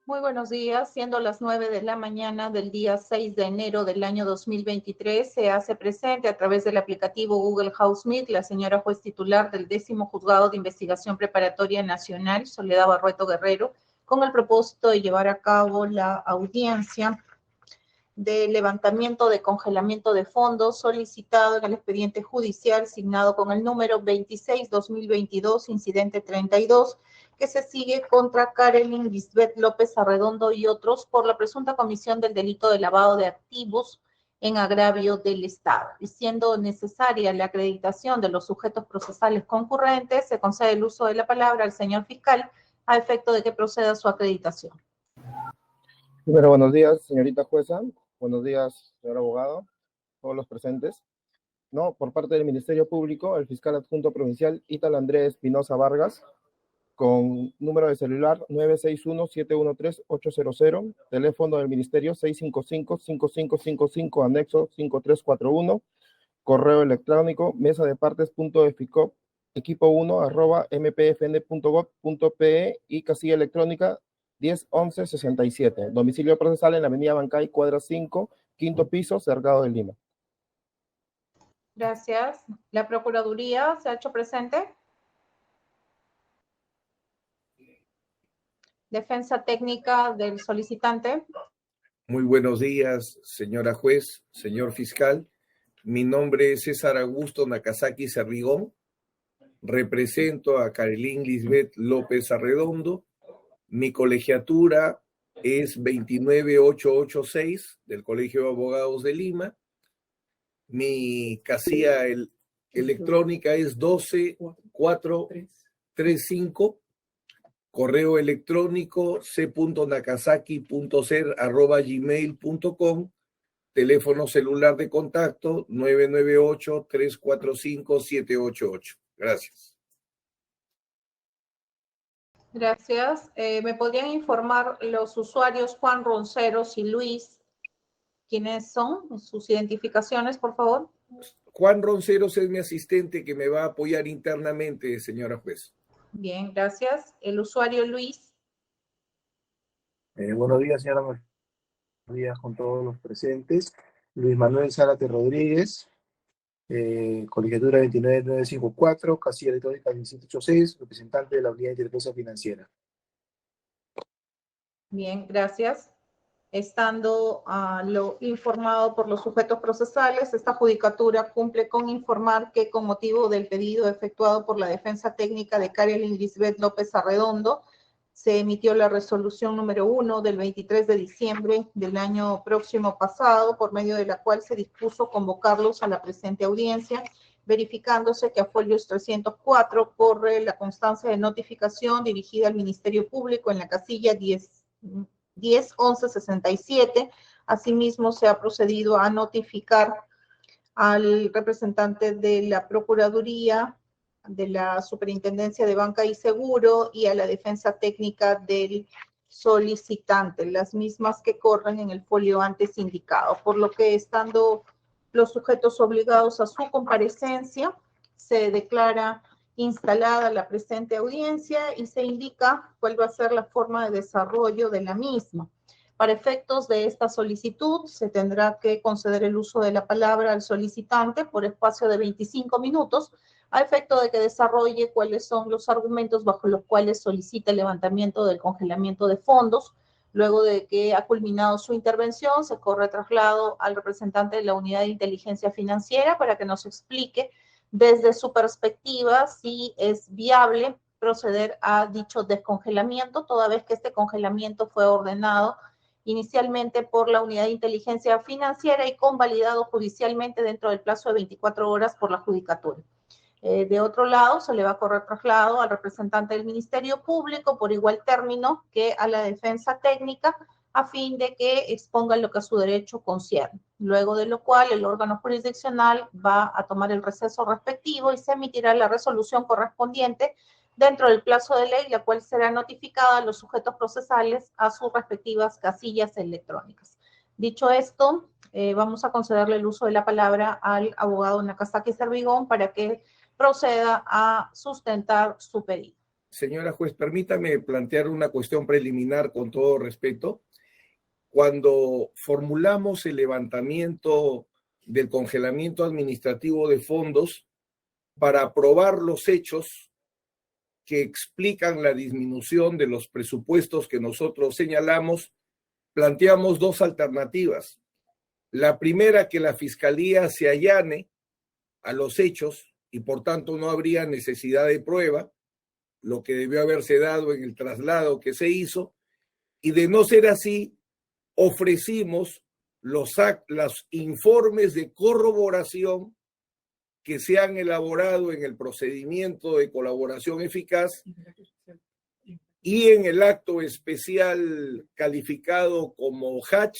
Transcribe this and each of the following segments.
Muy buenos días. Siendo las 9 de la mañana del día 6 de enero del año 2023, se hace presente a través del aplicativo Google House Meet la señora juez titular del 10º Juzgado de Investigación Preparatoria Nacional, Soledad Barrueto Guerrero, con el propósito de llevar a cabo la audiencia de levantamiento de congelamiento de fondos solicitado en el expediente judicial signado con el número 26-2022, incidente 32, que se sigue contra Karelyn Lisbeth López Arredondo y otros por la presunta comisión del delito de lavado de activos en agravio del Estado. Y siendo necesaria la acreditación de los sujetos procesales concurrentes, se concede el uso de la palabra al señor fiscal a efecto de que proceda su acreditación. Primero, buenos días, señorita jueza. Buenos días, señor abogado, todos los presentes. No, por parte del Ministerio Público, el fiscal adjunto provincial Ítalo Andrés Espinosa Vargas, con número de celular 961-713-800, teléfono del Ministerio 655-5555, anexo 5341, correo electrónico mesadepartes.eficop, equipo1@mpfn.gov.pe y casilla electrónica 101167. Domicilio procesal en la avenida Bancay, cuadra 5, quinto piso, Cercado de Lima. Gracias. ¿La Procuraduría se ha hecho presente? Defensa técnica del solicitante. Muy buenos días, señora juez, señor fiscal. Mi nombre es César Augusto Nakazaki Servigón. Represento a Karelyn Lisbeth López Arredondo. Mi colegiatura es 29886 del Colegio de Abogados de Lima. Mi casilla electrónica es 12435. Correo electrónico c.nakazaki.ser@gmail.com. Teléfono celular de contacto 998-345-788. Gracias. Gracias. ¿Me podrían informar los usuarios Juan Ronceros y Luis? ¿Quiénes son? Sus identificaciones, por favor. Juan Ronceros es mi asistente que me va a apoyar internamente, señora juez. Bien, gracias. El usuario Luis. Buenos días, señora. Buenos días con todos los presentes. Luis Manuel Zárate Rodríguez, colegiatura 29954, casilla electrónica 1786, representante de la Unidad de Inteligencia Financiera. Bien, gracias. Estando lo informado por los sujetos procesales, esta judicatura cumple con informar que con motivo del pedido efectuado por la defensa técnica de Karelyn Lisbeth López Arredondo, se emitió la resolución número 1 del 23 de diciembre del año próximo pasado, por medio de la cual se dispuso convocarlos a la presente audiencia, verificándose que a folios 304 corre la constancia de notificación dirigida al Ministerio Público en la casilla 101167. Asimismo, se ha procedido a notificar al representante de la Procuraduría, de la Superintendencia de Banca y Seguro y a la defensa técnica del solicitante, las mismas que corren en el folio antes indicado, por lo que estando los sujetos obligados a su comparecencia, se declara instalada la presente audiencia y se indica cuál va a ser la forma de desarrollo de la misma. Para efectos de esta solicitud, se tendrá que conceder el uso de la palabra al solicitante por espacio de 25 minutos, a efecto de que desarrolle cuáles son los argumentos bajo los cuales solicita el levantamiento del congelamiento de fondos. Luego de que ha culminado su intervención, se corre traslado al representante de la Unidad de Inteligencia Financiera para que nos explique desde su perspectiva si es viable proceder a dicho descongelamiento, toda vez que este congelamiento fue ordenado inicialmente por la Unidad de Inteligencia Financiera y convalidado judicialmente dentro del plazo de 24 horas por la Judicatura. De otro lado, se le va a correr traslado al representante del Ministerio Público por igual término que a la defensa técnica, a fin de que expongan lo que a su derecho concierne. Luego de lo cual, el órgano jurisdiccional va a tomar el receso respectivo y se emitirá la resolución correspondiente dentro del plazo de ley, la cual será notificada a los sujetos procesales a sus respectivas casillas electrónicas. Dicho esto, vamos a concederle el uso de la palabra al abogado Nakazaki Servigón para que proceda a sustentar su pedido. Señora juez, permítame plantear una cuestión preliminar con todo respeto. Cuando formulamos el levantamiento del congelamiento administrativo de fondos para aprobar los hechos que explican la disminución de los presupuestos que nosotros señalamos, planteamos dos alternativas. La primera, que la Fiscalía se allane a los hechos y por tanto no habría necesidad de prueba, lo que debió haberse dado en el traslado que se hizo, y de no ser así, ofrecimos los informes de corroboración que se han elaborado en el procedimiento de colaboración eficaz y en el acto especial calificado como Hatch,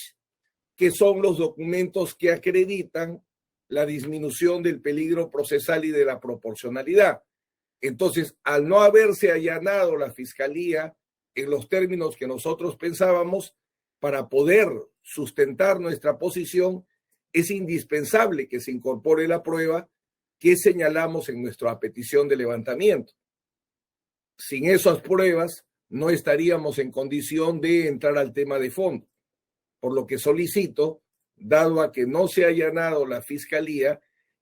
que son los documentos que acreditan la disminución del peligro procesal y de la proporcionalidad. Entonces, al no haberse allanado la Fiscalía en los términos que nosotros pensábamos, para poder sustentar nuestra posición, es indispensable que se incorpore la prueba que señalamos en nuestra petición de levantamiento. Sin esas pruebas, no estaríamos en condición de entrar al tema de fondo. Por lo que solicito, dado a que no se ha allanado la Fiscalía,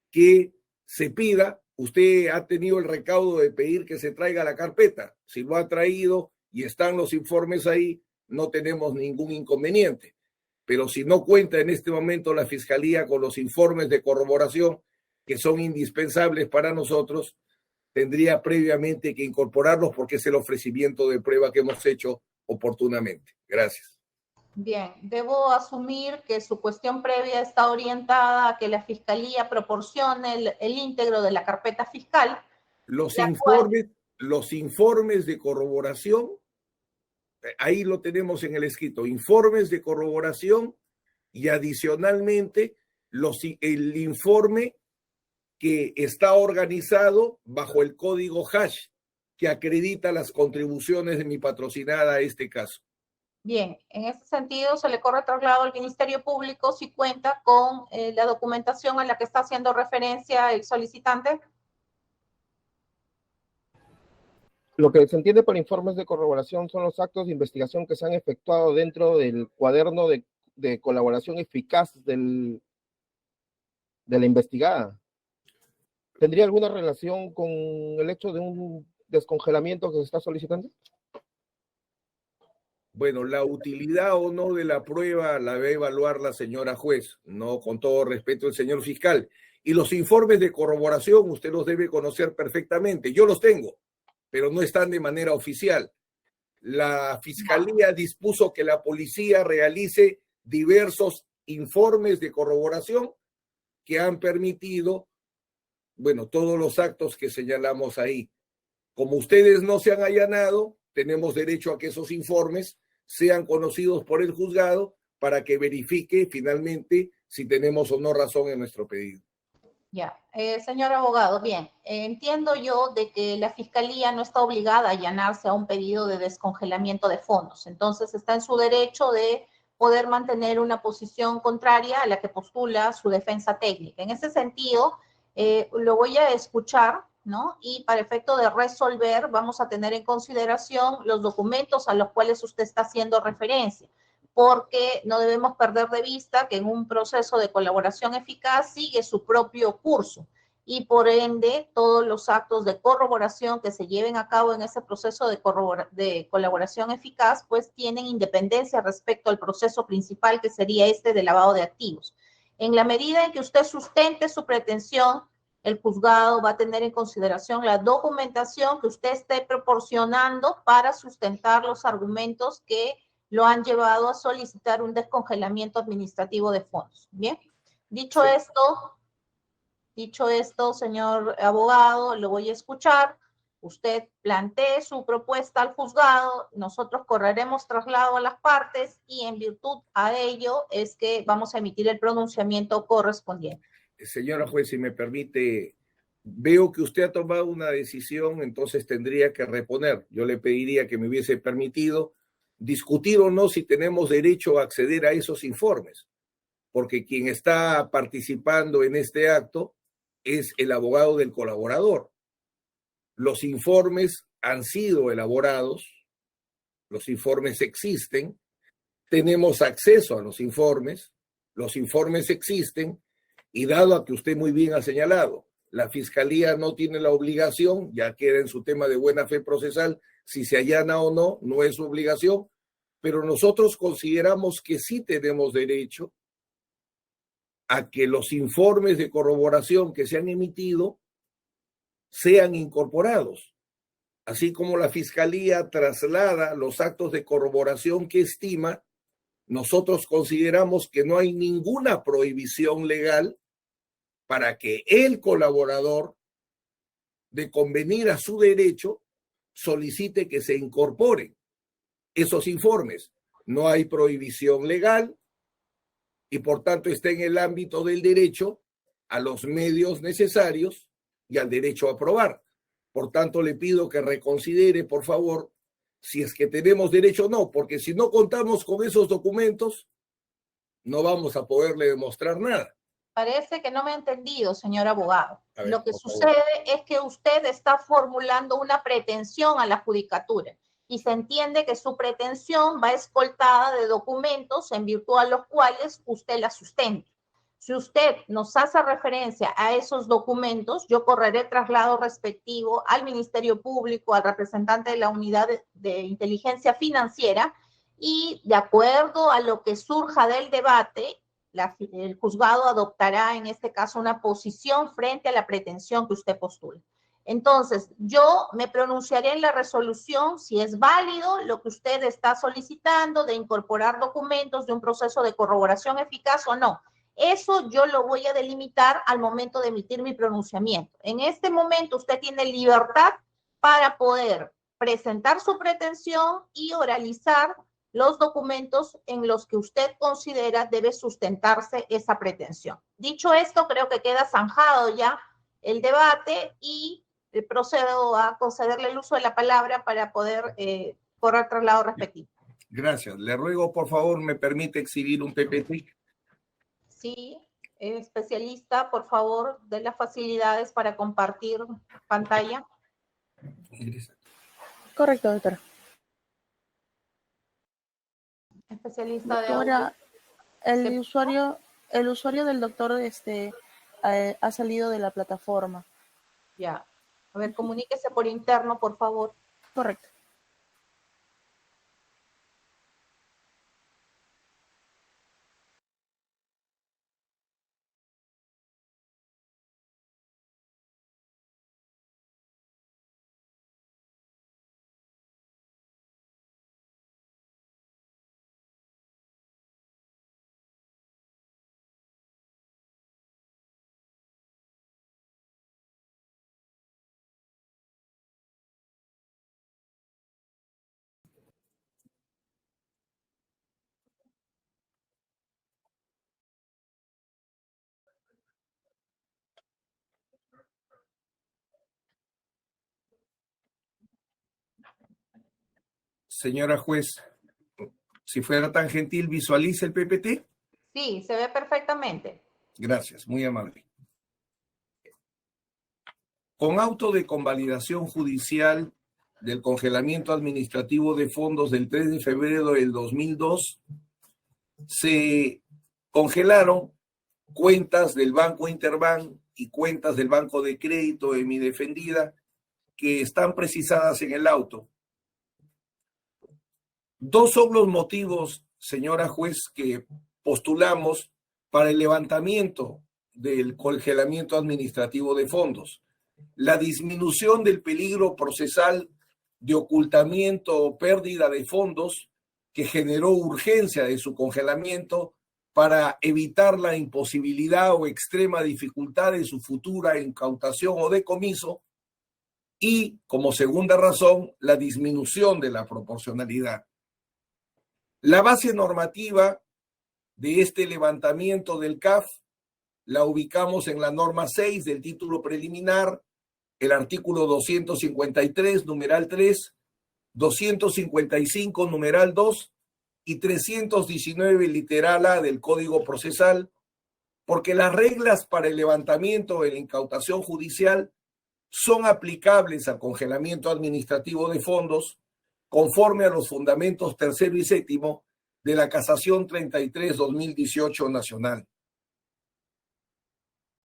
que se pida, usted ha tenido el recaudo de pedir que se traiga la carpeta. Si lo ha traído y están los informes ahí, no tenemos ningún inconveniente. Pero si no cuenta en este momento la Fiscalía con los informes de corroboración que son indispensables para nosotros, tendría previamente que incorporarlos porque es el ofrecimiento de prueba que hemos hecho oportunamente. Gracias. Bien, debo asumir que su cuestión previa está orientada a que la Fiscalía proporcione el íntegro de la carpeta fiscal. Los informes de corroboración, ahí lo tenemos en el escrito, informes de corroboración y adicionalmente el informe que está organizado bajo el código hash que acredita las contribuciones de mi patrocinada a este caso. Bien, en ese sentido se le corre traslado al Ministerio Público si cuenta con la documentación a la que está haciendo referencia el solicitante. Lo que se entiende por informes de corroboración son los actos de investigación que se han efectuado dentro del cuaderno de colaboración eficaz de la investigada. ¿Tendría alguna relación con el hecho de un descongelamiento que se está solicitando? Bueno, la utilidad o no de la prueba la va a evaluar la señora juez, no con todo respeto el señor fiscal. Y los informes de corroboración usted los debe conocer perfectamente. Yo los tengo, pero no están de manera oficial. La Fiscalía dispuso que la policía realice diversos informes de corroboración que han permitido, bueno, todos los actos que señalamos ahí. Como ustedes no se han allanado, tenemos derecho a que esos informes sean conocidos por el juzgado para que verifique finalmente si tenemos o no razón en nuestro pedido. Ya, señor abogado, bien, entiendo yo de que la Fiscalía no está obligada a allanarse a un pedido de descongelamiento de fondos, entonces está en su derecho de poder mantener una posición contraria a la que postula su defensa técnica. En ese sentido, lo voy a escuchar, ¿no? Y para efecto de resolver, vamos a tener en consideración los documentos a los cuales usted está haciendo referencia, porque no debemos perder de vista que en un proceso de colaboración eficaz sigue su propio curso y por ende todos los actos de corroboración que se lleven a cabo en ese proceso de colaboración eficaz pues tienen independencia respecto al proceso principal que sería este de lavado de activos. En la medida en que usted sustente su pretensión, el juzgado va a tener en consideración la documentación que usted esté proporcionando para sustentar los argumentos que lo han llevado a solicitar un descongelamiento administrativo de fondos. Bien, dicho esto, señor abogado, lo voy a escuchar. Usted plantee su propuesta al juzgado, nosotros correremos traslado a las partes y en virtud a ello es que vamos a emitir el pronunciamiento correspondiente. Señora juez, si me permite, veo que usted ha tomado una decisión, entonces tendría que reponer. Yo le pediría que me hubiese permitido discutir o no si tenemos derecho a acceder a esos informes, porque quien está participando en este acto es el abogado del colaborador. Los informes han sido elaborados, los informes existen, tenemos acceso a los informes existen, y dado a que usted muy bien ha señalado, la Fiscalía no tiene la obligación, ya queda en su tema de buena fe procesal, si se allana o no, no es su obligación, pero nosotros consideramos que sí tenemos derecho a que los informes de corroboración que se han emitido sean incorporados, así como la Fiscalía traslada los actos de corroboración que estima. Nosotros consideramos que no hay ninguna prohibición legal para que el colaborador, de convenir a su derecho, solicite que se incorporen esos informes. No hay prohibición legal y por tanto está en el ámbito del derecho a los medios necesarios y al derecho a probar. Por tanto, le pido que reconsidere, por favor, si es que tenemos derecho o no, porque si no contamos con esos documentos, no vamos a poderle demostrar nada. Parece que no me ha entendido, señor abogado. A ver, Lo que por favor. sucede es que usted está formulando una pretensión a la judicatura y se entiende que su pretensión va escoltada de documentos en virtud a los cuales usted la sustenta. Si usted nos hace referencia a esos documentos, yo correré traslado respectivo al Ministerio Público, al representante de la Unidad de Inteligencia Financiera, y de acuerdo a lo que surja del debate, el juzgado adoptará en este caso una posición frente a la pretensión que usted postula. Entonces, yo me pronunciaré en la resolución si es válido lo que usted está solicitando de incorporar documentos de un proceso de corroboración eficaz o no. Eso yo lo voy a delimitar al momento de emitir mi pronunciamiento. En este momento usted tiene libertad para poder presentar su pretensión y oralizar los documentos en los que usted considera debe sustentarse esa pretensión. Dicho esto, creo que queda zanjado ya el debate y procedo a concederle el uso de la palabra para poder correr traslado respectivo. Gracias. Le ruego, por favor, me permite exhibir un PPT. Sí, especialista, por favor, de las facilidades para compartir pantalla. Correcto, doctora. Especialista de Doctora, audio. el usuario del doctor ha salido de la plataforma. Ya. A ver, comuníquese por interno, por favor. Correcto. Señora juez, si fuera tan gentil, visualice el PPT. Sí, se ve perfectamente. Gracias, muy amable. Con auto de convalidación judicial del congelamiento administrativo de fondos del 3 de febrero del 2002, se congelaron cuentas del Banco Interbank y cuentas del Banco de Crédito de mi defendida que están precisadas en el auto. Dos son los motivos, señora juez, que postulamos para el levantamiento del congelamiento administrativo de fondos. La disminución del peligro procesal de ocultamiento o pérdida de fondos que generó urgencia de su congelamiento para evitar la imposibilidad o extrema dificultad de su futura incautación o decomiso, y, como segunda razón, la disminución de la proporcionalidad. La base normativa de este levantamiento del CAF la ubicamos en la norma 6 del título preliminar, el artículo 253, numeral 3, 255, numeral 2 y 319, literal A del Código Procesal, porque las reglas para el levantamiento de la incautación judicial son aplicables al congelamiento administrativo de fondos conforme a los fundamentos tercero y séptimo de la Casación 33-2018 nacional.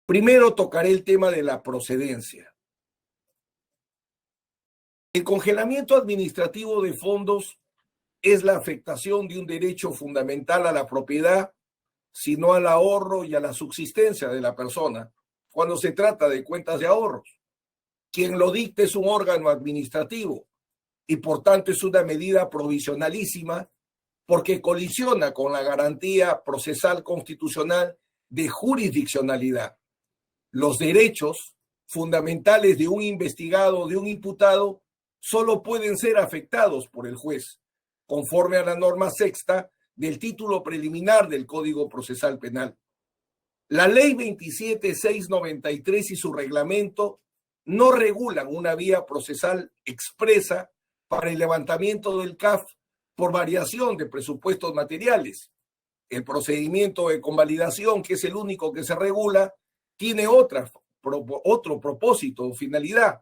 Primero tocaré el tema de la procedencia. El congelamiento administrativo de fondos es la afectación de un derecho fundamental a la propiedad, sino al ahorro y a la subsistencia de la persona, cuando se trata de cuentas de ahorros. Quien lo dicta es un órgano administrativo y por tanto es una medida provisionalísima porque colisiona con la garantía procesal constitucional de jurisdiccionalidad. Los derechos fundamentales de un investigado o de un imputado solo pueden ser afectados por el juez, conforme a la norma sexta del título preliminar del Código Procesal Penal. La Ley 27.693 y su reglamento no regulan una vía procesal expresa para el levantamiento del CAF por variación de presupuestos materiales. El procedimiento de convalidación, que es el único que se regula, tiene otro propósito o finalidad,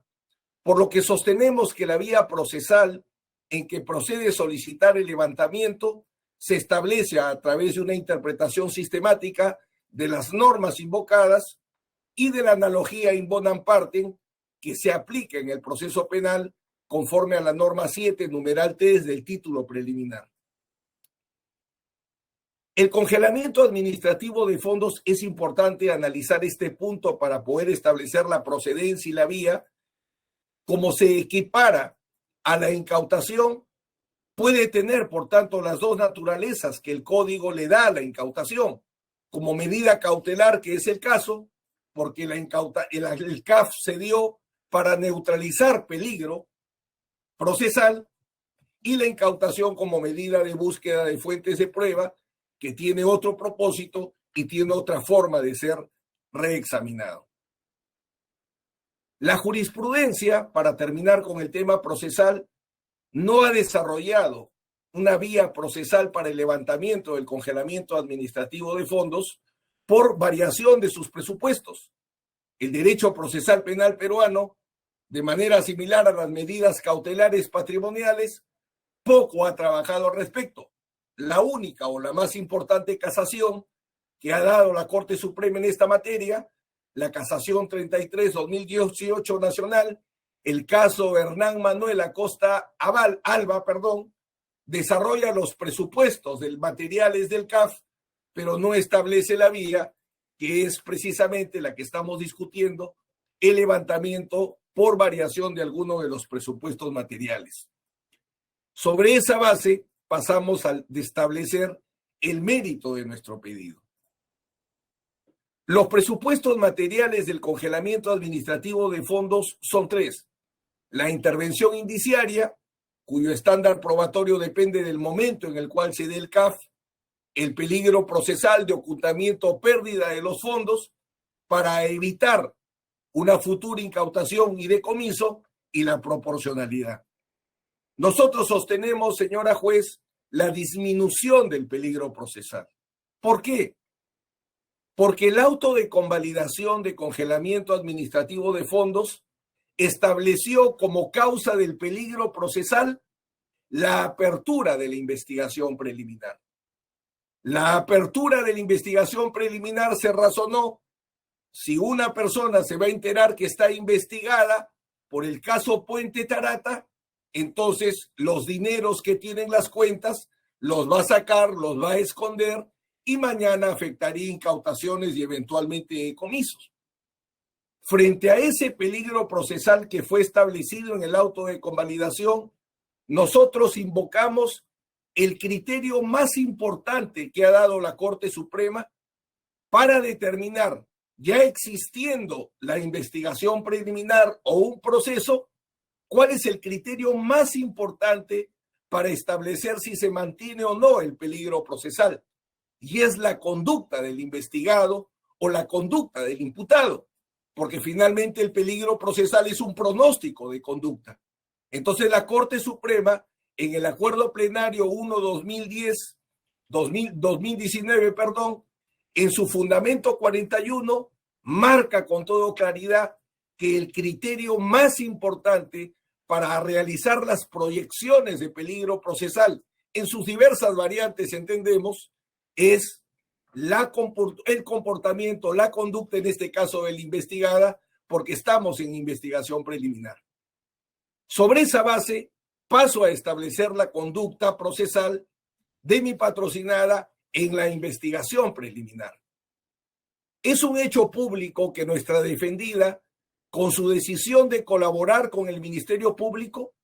por lo que sostenemos que la vía procesal en que procede solicitar el levantamiento se establece a través de una interpretación sistemática de las normas invocadas y de la analogía in bonam partem que se aplica en el proceso penal conforme a la norma 7, numeral 3 del título preliminar. El congelamiento administrativo de fondos es importante analizar este punto para poder establecer la procedencia y la vía. Como se equipara a la incautación, puede tener, por tanto, las dos naturalezas que el código le da a la incautación, como medida cautelar, que es el caso, porque el CAF se dio para neutralizar peligro procesal, y la incautación como medida de búsqueda de fuentes de prueba, que tiene otro propósito y tiene otra forma de ser reexaminado. La jurisprudencia, para terminar con el tema procesal, no ha desarrollado una vía procesal para el levantamiento del congelamiento administrativo de fondos por variación de sus presupuestos. El derecho procesal penal peruano, de manera similar a las medidas cautelares patrimoniales, poco ha trabajado al respecto. La única o la más importante casación que ha dado la Corte Suprema en esta materia, la Casación 33-2018 nacional, el caso Hernán Manuel Acosta Alba, desarrolla los presupuestos del materiales del CAF, pero no establece la vía, que es precisamente la que estamos discutiendo, el levantamiento por variación de alguno de los presupuestos materiales. Sobre esa base, pasamos a establecer el mérito de nuestro pedido. Los presupuestos materiales del congelamiento administrativo de fondos son tres: la intervención indiciaria, cuyo estándar probatorio depende del momento en el cual se dé el CAF; el peligro procesal de ocultamiento o pérdida de los fondos para evitar una futura incautación y decomiso; y la proporcionalidad. Nosotros sostenemos, señora juez, la disminución del peligro procesal. ¿Por qué? Porque el auto de convalidación de congelamiento administrativo de fondos estableció como causa del peligro procesal la apertura de la investigación preliminar. La apertura de la investigación preliminar se razonó: si una persona se va a enterar que está investigada por el caso Puente Tarata, entonces los dineros que tienen las cuentas los va a sacar, los va a esconder, y mañana afectaría incautaciones y eventualmente decomisos. Frente a ese peligro procesal que fue establecido en el auto de convalidación, nosotros invocamos el criterio más importante que ha dado la Corte Suprema para determinar, ya existiendo la investigación preliminar o un proceso, cuál es el criterio más importante para establecer si se mantiene o no el peligro procesal. Y es la conducta del investigado o la conducta del imputado, porque finalmente el peligro procesal es un pronóstico de conducta. Entonces la Corte Suprema, en el Acuerdo Plenario 1-2019, en su fundamento 41, marca con toda claridad que el criterio más importante para realizar las proyecciones de peligro procesal en sus diversas variantes, entendemos, es el comportamiento, la conducta, en este caso de la investigada, porque estamos en investigación preliminar. Sobre esa base, paso a establecer la conducta procesal de mi patrocinada en la investigación preliminar. Es un hecho público que nuestra defendida, con su decisión de colaborar con el Ministerio Público,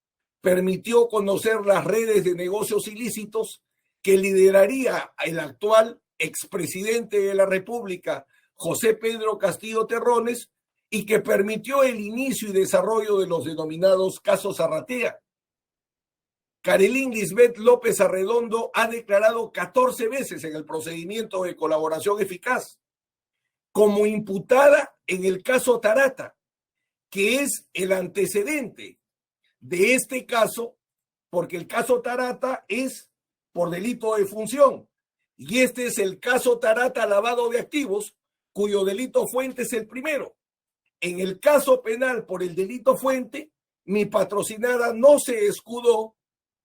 permitió conocer las redes de negocios ilícitos que lideraría el actual expresidente de la República, José Pedro Castillo Terrones, y que permitió el inicio y desarrollo de los denominados casos Arratea. Carolyn Lisbeth López Arredondo ha declarado 14 veces en el procedimiento de colaboración eficaz como imputada en el caso Tarata, que es el antecedente de este caso, porque el caso Tarata es por delito de función y este es el caso Tarata lavado de activos, cuyo delito fuente es el primero. En el caso penal por el delito fuente, mi patrocinada no se escudó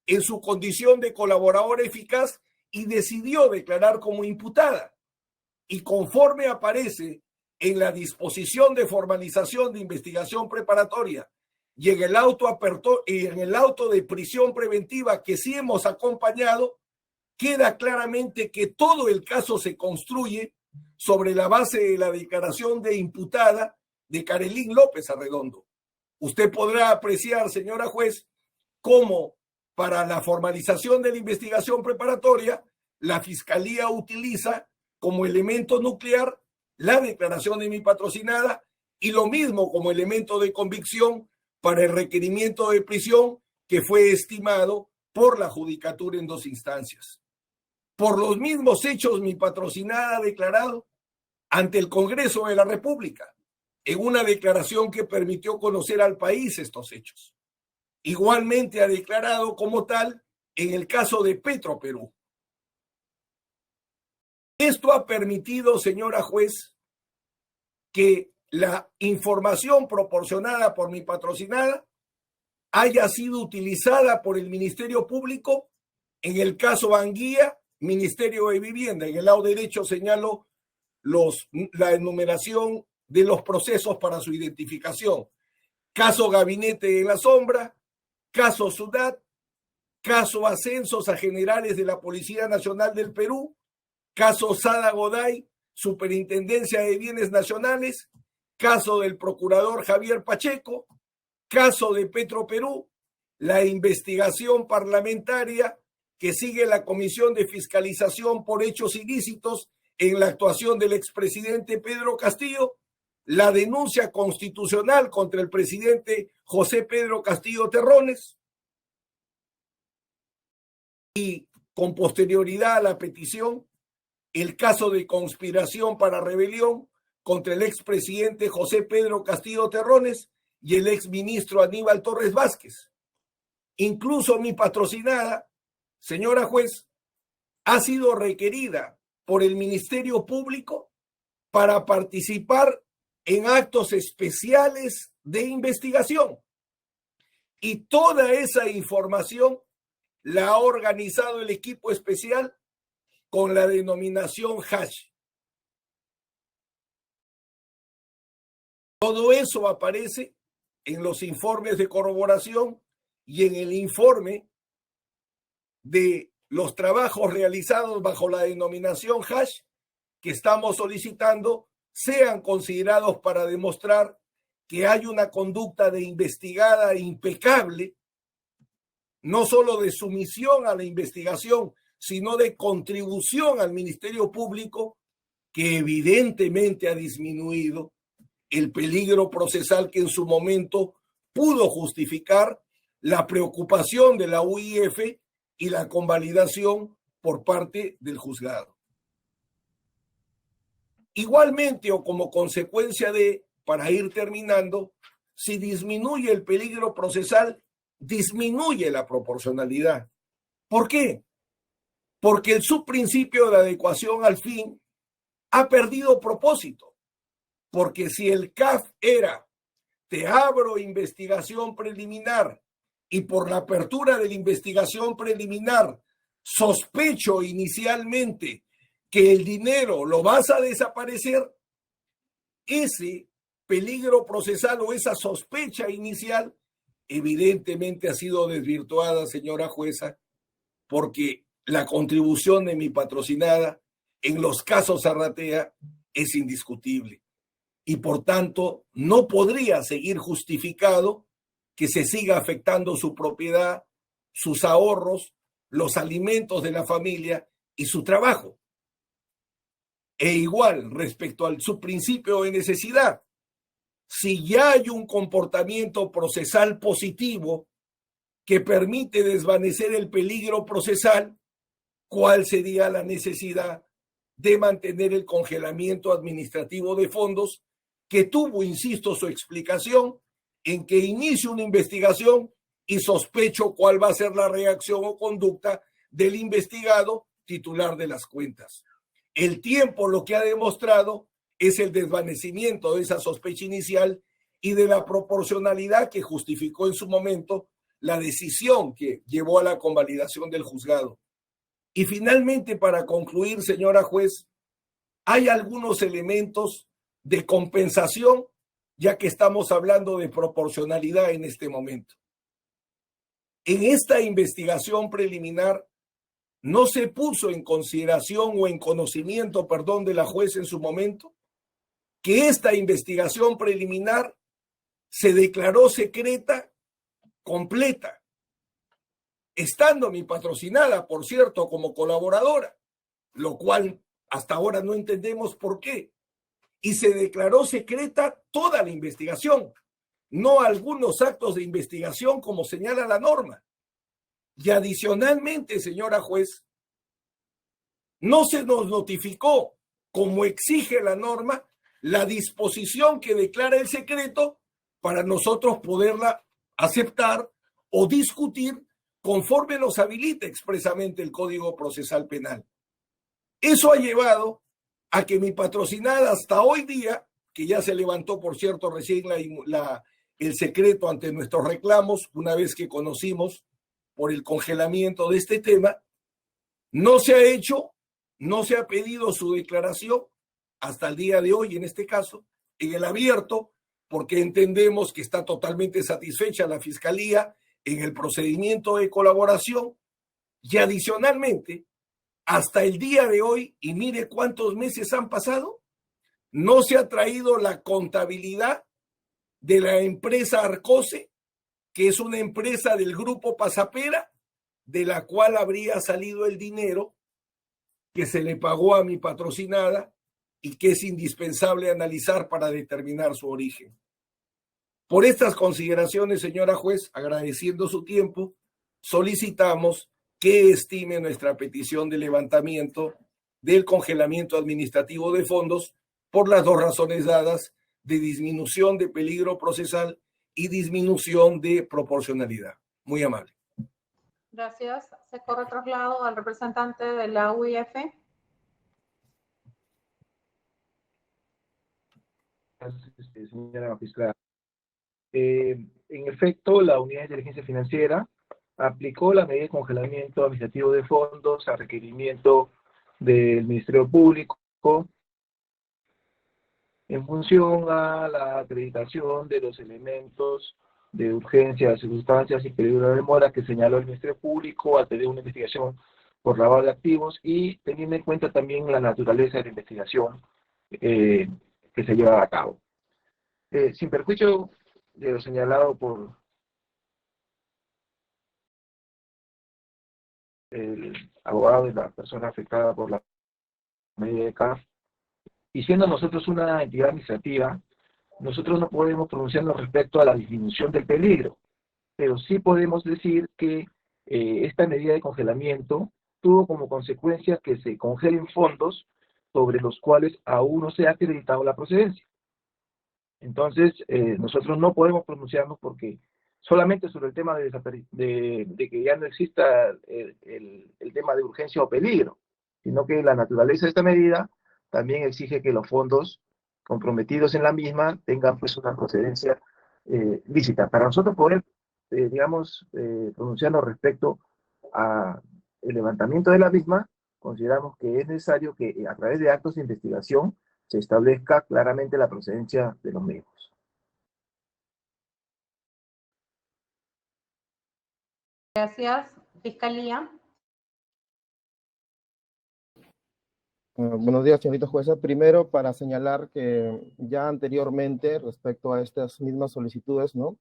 en su condición de colaboradora eficaz y decidió declarar como imputada. Y conforme aparece en la disposición de formalización de investigación preparatoria y en el auto de prisión preventiva que sí hemos acompañado, queda claramente que todo el caso se construye sobre la base de la declaración de imputada de Carolyn López Arredondo. Usted podrá apreciar, señora juez, cómo para la formalización de la investigación preparatoria, la Fiscalía utiliza como elemento nuclear la declaración de mi patrocinada y lo mismo como elemento de convicción para el requerimiento de prisión que fue estimado por la Judicatura en 2 instancias. Por los mismos hechos, mi patrocinada ha declarado ante el Congreso de la República en una declaración que permitió conocer al país estos hechos. Igualmente ha declarado como tal en el caso de Petroperú. Esto ha permitido, señora juez, que la información proporcionada por mi patrocinada haya sido utilizada por el Ministerio Público en el caso Anguía, Ministerio de Vivienda. En el lado derecho señalo la enumeración de los procesos para su identificación. Caso Gabinete de la Sombra, caso Sudat, caso Ascensos a Generales de la Policía Nacional del Perú, caso Sada Goday, Superintendencia de Bienes Nacionales, caso del procurador Javier Pacheco, caso de Petroperú, la investigación parlamentaria que sigue la Comisión de Fiscalización por Hechos Ilícitos en la actuación del expresidente Pedro Castillo, la denuncia constitucional contra el presidente José Pedro Castillo Terrones y con posterioridad a la petición, el caso de conspiración para rebelión contra el expresidente José Pedro Castillo Terrones y el exministro Aníbal Torres Vázquez. Incluso mi patrocinada, señora juez, ha sido requerida por el Ministerio Público para participar en actos especiales de investigación. Y toda esa información la ha organizado el equipo especial con la denominación hash. Todo eso aparece en los informes de corroboración y en el informe de los trabajos realizados bajo la denominación hash que estamos solicitando sean considerados para demostrar que hay una conducta de investigada impecable, no solo de sumisión a la investigación, sino de contribución al Ministerio Público, que evidentemente ha disminuido el peligro procesal que en su momento pudo justificar la preocupación de la UIF y la convalidación por parte del juzgado. Igualmente, o como consecuencia de, para ir terminando, si disminuye el peligro procesal, disminuye la proporcionalidad. ¿Por qué? Porque el subprincipio de adecuación al fin ha perdido propósito. Porque si el CAF era te abro investigación preliminar y por la apertura de la investigación preliminar sospecho inicialmente que el dinero lo vas a desaparecer, ese peligro procesal o esa sospecha inicial evidentemente ha sido desvirtuada, señora jueza, porque la contribución de mi patrocinada en los casos Arratea es indiscutible y por tanto no podría seguir justificado que se siga afectando su propiedad, sus ahorros, los alimentos de la familia y su trabajo. E igual respecto al su principio de necesidad, si ya hay un comportamiento procesal positivo que permite desvanecer el peligro procesal, ¿cuál sería la necesidad de mantener el congelamiento administrativo de fondos que tuvo, insisto, su explicación en que inicie una investigación y sospecho cuál va a ser la reacción o conducta del investigado titular de las cuentas? El tiempo lo que ha demostrado es el desvanecimiento de esa sospecha inicial y de la proporcionalidad que justificó en su momento la decisión que llevó a la convalidación del juzgado. Y finalmente, para concluir, señora juez, hay algunos elementos de compensación, ya que estamos hablando de proporcionalidad en este momento. En esta investigación preliminar no se puso en consideración o en conocimiento, perdón, de la juez en su momento, que esta investigación preliminar se declaró secreta completa, estando mi patrocinada, por cierto, como colaboradora, lo cual hasta ahora no entendemos por qué. Y se declaró secreta toda la investigación, no algunos actos de investigación como señala la norma. Y adicionalmente, señora juez, no se nos notificó, como exige la norma, la disposición que declara el secreto para nosotros poderla aceptar o discutir conforme nos habilita expresamente el Código Procesal Penal. Eso ha llevado a que mi patrocinada hasta hoy día, que ya se levantó, por cierto, recién el secreto ante nuestros reclamos, una vez que conocimos por el congelamiento de este tema, no se ha hecho, no se ha pedido su declaración hasta el día de hoy, en este caso, en el abierto, porque entendemos que está totalmente satisfecha la Fiscalía en el procedimiento de colaboración y adicionalmente, hasta el día de hoy, y mire cuántos meses han pasado, no se ha traído la contabilidad de la empresa Arcose, que es una empresa del grupo Pasapera, de la cual habría salido el dinero que se le pagó a mi patrocinada y que es indispensable analizar para determinar su origen. Por estas consideraciones, señora juez, agradeciendo su tiempo, solicitamos que estime nuestra petición de levantamiento del congelamiento administrativo de fondos por las dos razones dadas de disminución de peligro procesal y disminución de proporcionalidad. Muy amable. Gracias. Se corre traslado al representante de la UIF. Gracias, señora fiscal. En efecto, la Unidad de Inteligencia Financiera aplicó la medida de congelamiento administrativo de fondos a requerimiento del Ministerio Público en función a la acreditación de los elementos de urgencia, circunstancias y peligro de demora que señaló el Ministerio Público al tener una investigación por lavado de activos y teniendo en cuenta también la naturaleza de la investigación que se lleva a cabo. Sin perjuicio de lo señalado por el abogado de la persona afectada por la medida de CAF, y siendo nosotros una entidad administrativa, nosotros no podemos pronunciarnos respecto a la disminución del peligro, pero sí podemos decir que esta medida de congelamiento tuvo como consecuencia que se congelen fondos sobre los cuales aún no se ha acreditado la procedencia. Entonces, nosotros no podemos pronunciarnos porque solamente sobre el tema de que ya no exista el tema de urgencia o peligro, sino que la naturaleza de esta medida también exige que los fondos comprometidos en la misma tengan pues una procedencia lícita. Para nosotros poder, digamos, pronunciarnos respecto a el levantamiento de la misma, consideramos que es necesario que a través de actos de investigación se establezca claramente la procedencia de los mismos. Gracias. Fiscalía. Buenos días, señorita jueza. Primero, para señalar que ya anteriormente, respecto a estas mismas solicitudes, ¿no?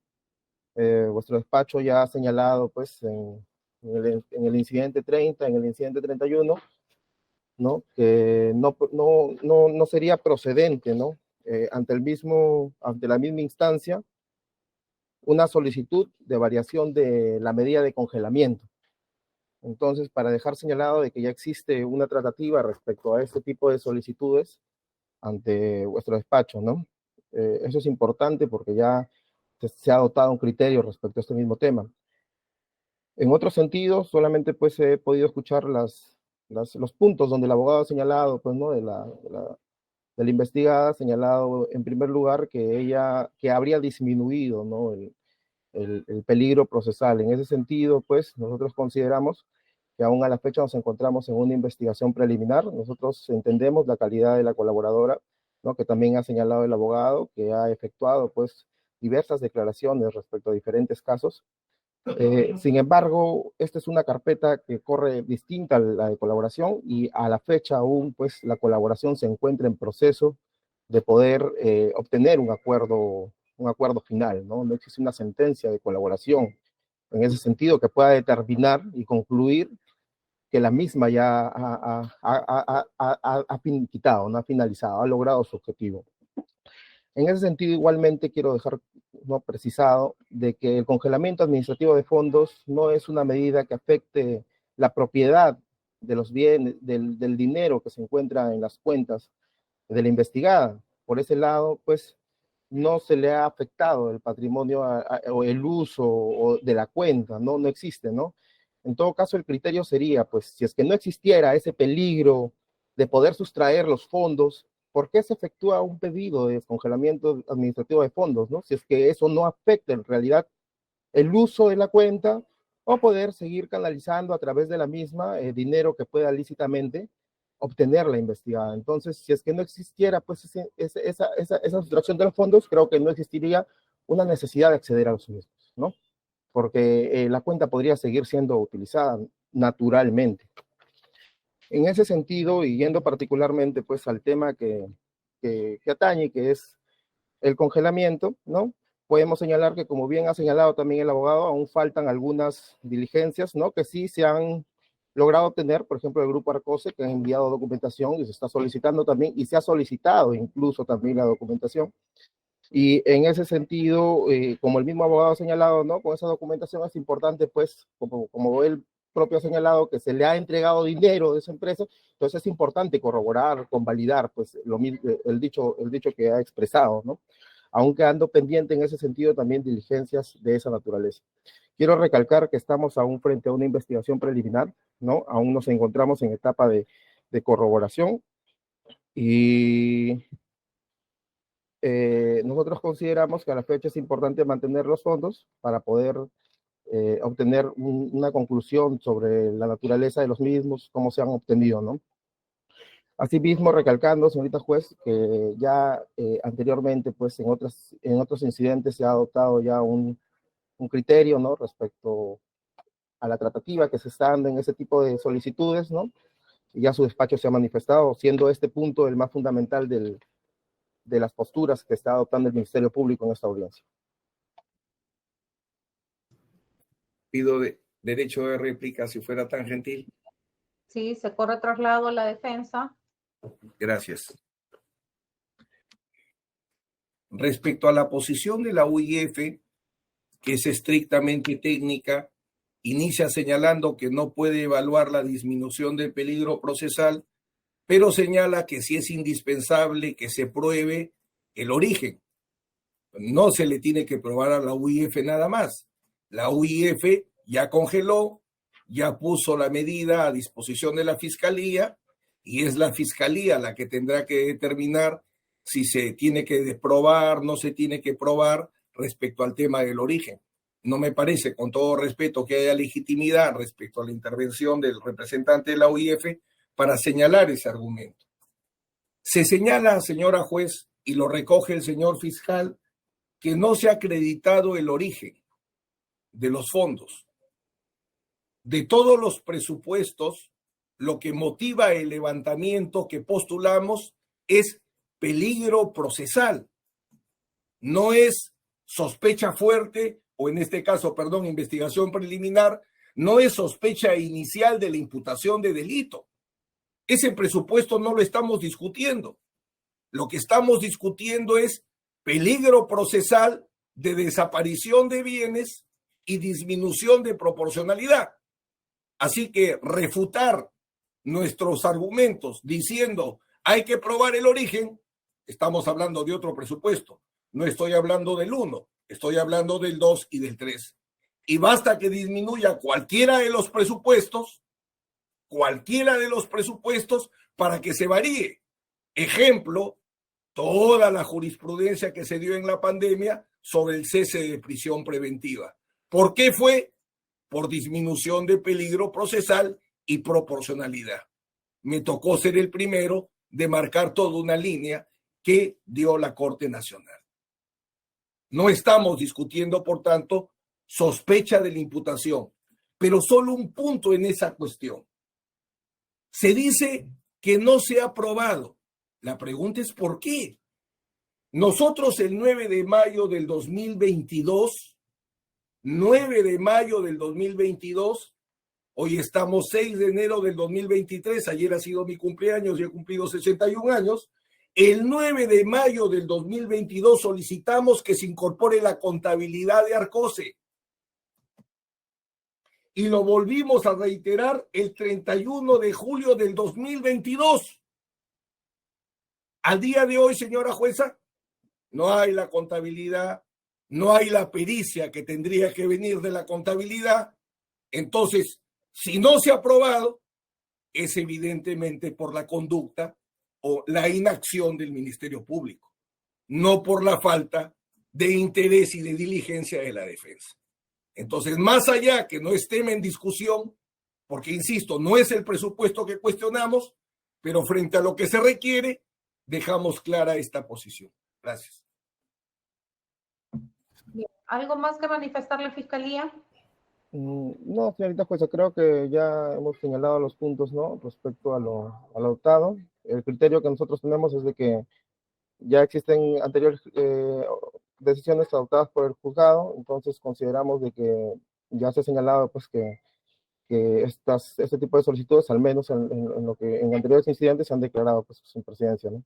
Vuestro despacho ya ha señalado, pues, en el incidente 30, en el incidente 31, ¿no? Que no sería procedente, ¿no? Ante la misma instancia, una solicitud de variación de la medida de congelamiento. Entonces, para dejar señalado de que ya existe una tratativa respecto a este tipo de solicitudes ante vuestro despacho, ¿no? Eso es importante porque ya se ha adoptado un criterio respecto a este mismo tema. En otro sentido, solamente pues he podido escuchar los puntos donde el abogado ha señalado, pues, ¿no? De la investigada ha señalado en primer lugar que habría disminuido, ¿no? El peligro procesal. En ese sentido, pues, nosotros consideramos que aún a la fecha nos encontramos en una investigación preliminar. Nosotros entendemos la calidad de la colaboradora, ¿no? Que también ha señalado el abogado, que ha efectuado, pues, diversas declaraciones respecto a diferentes casos. Sin embargo, esta es una carpeta que corre distinta a la de colaboración y a la fecha aún, pues, la colaboración se encuentra en proceso de poder obtener un acuerdo final, ¿no? No existe una sentencia de colaboración en ese sentido que pueda determinar y concluir que la misma ya ha finiquitado, no ha finalizado, ha logrado su objetivo. En ese sentido, igualmente quiero dejar, ¿no?, precisado de que el congelamiento administrativo de fondos no es una medida que afecte la propiedad de los bienes, del dinero que se encuentra en las cuentas de la investigada. Por ese lado, pues, no se le ha afectado el patrimonio o el uso de la cuenta, ¿no? No existe, ¿no? En todo caso, el criterio sería, pues, si es que no existiera ese peligro de poder sustraer los fondos, ¿por qué se efectúa un pedido de descongelamiento administrativo de fondos, ¿no? Si es que eso no afecta en realidad el uso de la cuenta o poder seguir canalizando a través de la misma dinero que pueda lícitamente obtener la investigada. Entonces, si es que no existiera pues esa sustracción de los fondos, creo que no existiría una necesidad de acceder a los mismos, ¿no? Porque la cuenta podría seguir siendo utilizada naturalmente. En ese sentido, y yendo particularmente pues al tema que atañe, que es el congelamiento, ¿no? Podemos señalar que, como bien ha señalado también el abogado, aún faltan algunas diligencias, ¿no? Que sí se han logrado obtener, por ejemplo, el Grupo Arcose, que ha enviado documentación y se está solicitando también, y se ha solicitado incluso también la documentación. Y en ese sentido, como el mismo abogado ha señalado, ¿no? Con esa documentación es importante, pues, como él propio ha señalado, que se le ha entregado dinero de esa empresa, entonces es importante corroborar, convalidar, pues, el dicho que ha expresado, ¿no? Aún quedando pendiente en ese sentido también diligencias de esa naturaleza. Quiero recalcar que estamos aún frente a una investigación preliminar, ¿no? Aún nos encontramos en etapa de corroboración y nosotros consideramos que a la fecha es importante mantener los fondos para poder obtener una conclusión sobre la naturaleza de los mismos, cómo se han obtenido, ¿no? Asimismo, recalcando, señorita juez, que ya anteriormente, pues, en otros incidentes se ha adoptado ya un criterio, ¿no?, respecto a la tratativa que se está dando en ese tipo de solicitudes, ¿no? Y ya su despacho se ha manifestado, siendo este punto el más fundamental de las posturas que está adoptando el Ministerio Público en esta audiencia. Pido derecho de réplica, si fuera tan gentil. Sí, se corre traslado a la defensa. Gracias. Respecto a la posición de la UIF, que es estrictamente técnica, inicia señalando que no puede evaluar la disminución del peligro procesal, pero señala que sí es indispensable que se pruebe el origen. No se le tiene que probar a la UIF nada más. La UIF ya congeló, ya puso la medida a disposición de la Fiscalía y es la Fiscalía la que tendrá que determinar si se tiene que probar, no se tiene que probar respecto al tema del origen. No me parece, con todo respeto, que haya legitimidad respecto a la intervención del representante de la OIF para señalar ese argumento. Se señala, señora juez, y lo recoge el señor fiscal, que no se ha acreditado el origen de los fondos. De todos los presupuestos, lo que motiva el levantamiento que postulamos es peligro procesal. No es sospecha fuerte, o en este caso, perdón, investigación preliminar, no es sospecha inicial de la imputación de delito. Ese presupuesto no lo estamos discutiendo. Lo que estamos discutiendo es peligro procesal de desaparición de bienes y disminución de proporcionalidad. Así que refutar nuestros argumentos diciendo hay que probar el origen, estamos hablando de otro presupuesto. No estoy hablando del 1, estoy hablando del 2 y del 3. Y basta que disminuya cualquiera de los presupuestos para que se varíe. Ejemplo, toda la jurisprudencia que se dio en la pandemia sobre el cese de prisión preventiva. ¿Por qué fue? Por disminución de peligro procesal y proporcionalidad. Me tocó ser el primero de marcar toda una línea que dio la Corte Nacional. No estamos discutiendo, por tanto, sospecha de la imputación, pero solo un punto en esa cuestión. Se dice que no se ha probado. La pregunta es ¿por qué? Nosotros el 9 de mayo del 2022, hoy estamos 6 de enero del 2023, ayer ha sido mi cumpleaños y he cumplido 61 años, el 9 de mayo del 2022 solicitamos que se incorpore la contabilidad de Arcose. Y lo volvimos a reiterar el 31 de julio del 2022. Al día de hoy, señora jueza, no hay la contabilidad, no hay la pericia que tendría que venir de la contabilidad. Entonces, si no se ha aprobado, es evidentemente por la conducta o la inacción del Ministerio Público, no por la falta de interés y de diligencia de la defensa. Entonces, más allá que no es tema en discusión, porque insisto, no es el presupuesto que cuestionamos, pero frente a lo que se requiere, dejamos clara esta posición. Gracias. Bien. ¿Algo más que manifestar la Fiscalía? No, señorita jueza, creo que ya hemos señalado los puntos, ¿no? Respecto a lo adoptado. El criterio que nosotros tenemos es de que ya existen anteriores decisiones adoptadas por el juzgado, entonces consideramos de que ya se ha señalado pues que este tipo de solicitudes, al menos en lo que en anteriores incidentes, se han declarado pues sin precedencia, ¿no?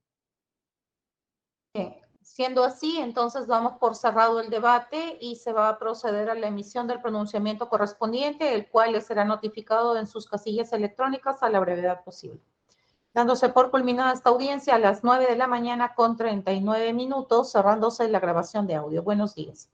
Bien. Siendo así, entonces damos por cerrado el debate y se va a proceder a la emisión del pronunciamiento correspondiente, el cual les será notificado en sus casillas electrónicas a la brevedad posible. Dándose por culminada esta audiencia a las 9 de la mañana con 39 minutos, cerrándose la grabación de audio. Buenos días.